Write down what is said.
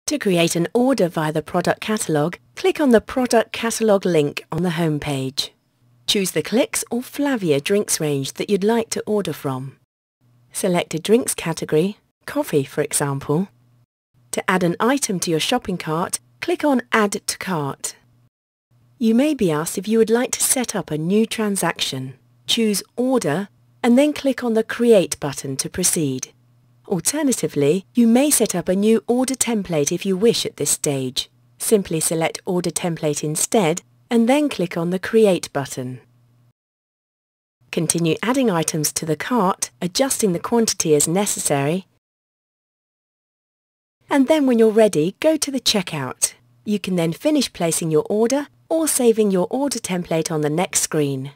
To create an order via the product catalogue, click on the product catalogue link on the home page. Choose the Clicks or Flavia drinks range that you'd like to order from. Select a drinks category, coffee for example. To add an item to your shopping cart, click on Add to Cart. You may be asked if you would like to set up a new transaction. Choose Order and then click on the Create button to proceed. Alternatively, you may set up a new order template if you wish at this stage. Simply select Order Template instead and then click on the Create button. Continue adding items to the cart, adjusting the quantity as necessary. And then when you're ready, go to the checkout. You can then finish placing your order or saving your order template on the next screen.